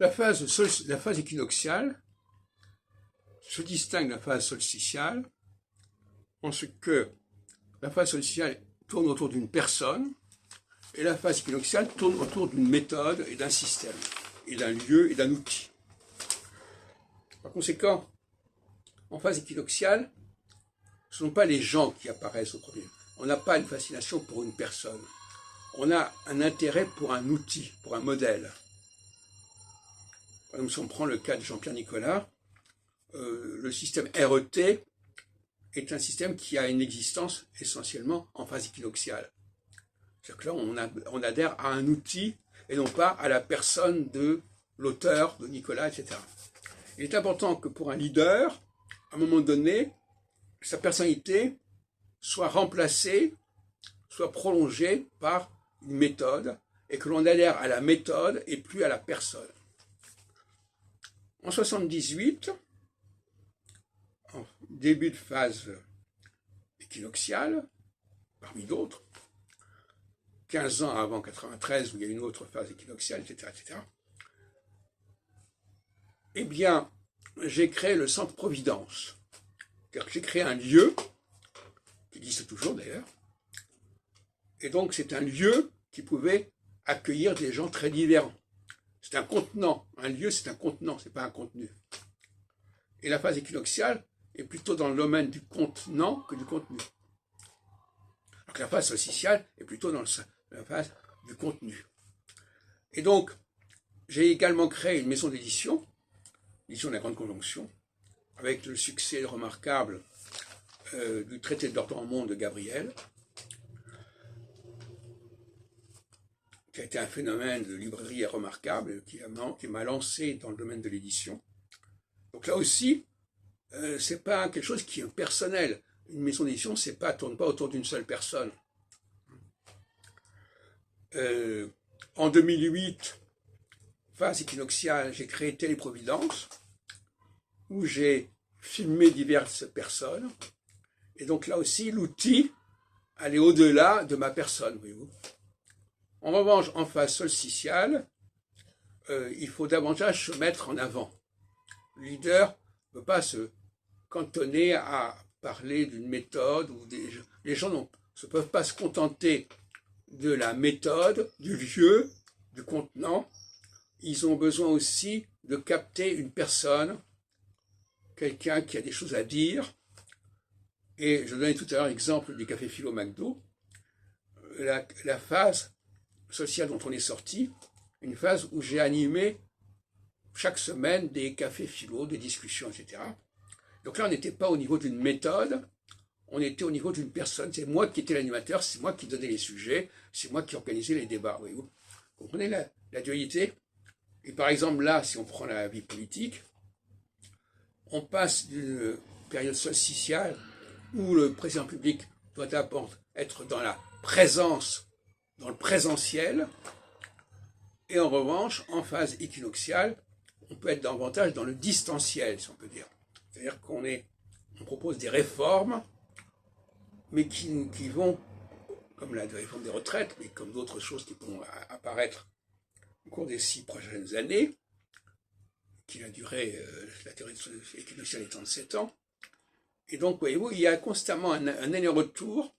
La phase équinoxiale se distingue de la phase solsticiale en ce que la phase solsticiale tourne autour d'une personne et la phase équinoxiale tourne autour d'une méthode et d'un système, et d'un lieu et d'un outil. Par conséquent, en phase équinoxiale, ce ne sont pas les gens qui apparaissent au premier. On n'a pas une fascination pour une personne. On a un intérêt pour un outil, pour un modèle. Par exemple, si on prend le cas de Jean-Pierre Nicolas, le système RET est un système qui a une existence essentiellement en phase équinoxiale. C'est-à-dire que là, on adhère à un outil et non pas à la personne de l'auteur, de Nicolas, etc. Il est important que pour un leader, à un moment donné, sa personnalité soit remplacée, soit prolongée par une méthode, et que l'on adhère à la méthode et plus à la personne. En 78, en début de phase équinoxiale, parmi d'autres, 15 ans avant 93, où il y a une autre phase équinoxiale, etc., etc., eh bien, j'ai créé le Centre Providence. C'est-à-dire que j'ai créé un lieu, qui existe toujours d'ailleurs, et donc c'est un lieu qui pouvait accueillir des gens très différents. C'est un contenant. Un lieu, c'est un contenant, c'est pas un contenu. Et la phase équinoxiale est plutôt dans le domaine du contenant que du contenu. Alors que la phase solsticiale est plutôt dans la phase du contenu. Et donc, j'ai également créé une maison d'édition, l'édition de la Grande Conjonction, avec le succès remarquable du traité de l'ordre en monde de Gabriel, qui a été un phénomène de librairie remarquable, qui m'a lancé dans le domaine de l'édition. Donc là aussi, c'est pas quelque chose qui est personnel. Une maison d'édition, tourne pas autour d'une seule personne. En 2008, phase équinoxiale, j'ai créé Téléprovidence, où j'ai filmé diverses personnes. Et donc là aussi, l'outil allait au-delà de ma personne, voyez-vous. En revanche, en phase solsticiale, il faut davantage se mettre en avant. Le leader ne peut pas se cantonner à parler d'une méthode. Les gens ne peuvent pas se contenter de la méthode, du lieu, du contenant. Ils ont besoin aussi de capter une personne, quelqu'un qui a des choses à dire. Et je donnais tout à l'heure l'exemple du café philo McDo. La phase sociale dont on est sorti, une phase où j'ai animé chaque semaine des cafés philo, des discussions, etc. Donc là, on n'était pas au niveau d'une méthode, on était au niveau d'une personne. C'est moi qui étais l'animateur, c'est moi qui donnais les sujets, c'est moi qui organisais les débats. Vous comprenez la dualité? Et par exemple, là, si on prend la vie politique, on passe d'une période solsticiale où le président public doit d'abord être dans la présence, dans le présentiel, et en revanche, en phase équinoxiale, on peut être davantage dans le distanciel, si on peut dire. C'est-à-dire qu'on propose des réformes, mais qui vont, comme la réforme des retraites, mais comme d'autres choses qui pourront apparaître au cours des 6 prochaines années, qui a duré, la théorie équinoxiale étant de 7 ans. Et donc, voyez-vous, il y a constamment un aller-retour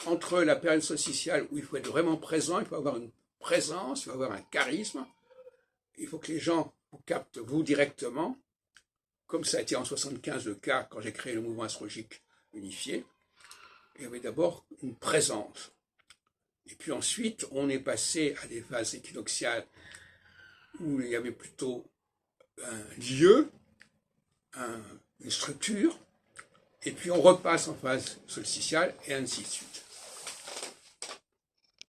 entre la période solsticiale où il faut être vraiment présent, il faut avoir une présence, il faut avoir un charisme, il faut que les gens vous captent vous directement, comme ça a été en 75 le cas quand j'ai créé le mouvement astrologique unifié. Il y avait d'abord une présence. Et puis ensuite, on est passé à des phases équinoxiales où il y avait plutôt un lieu, une structure, et puis on repasse en phase solsticiale, et ainsi de suite.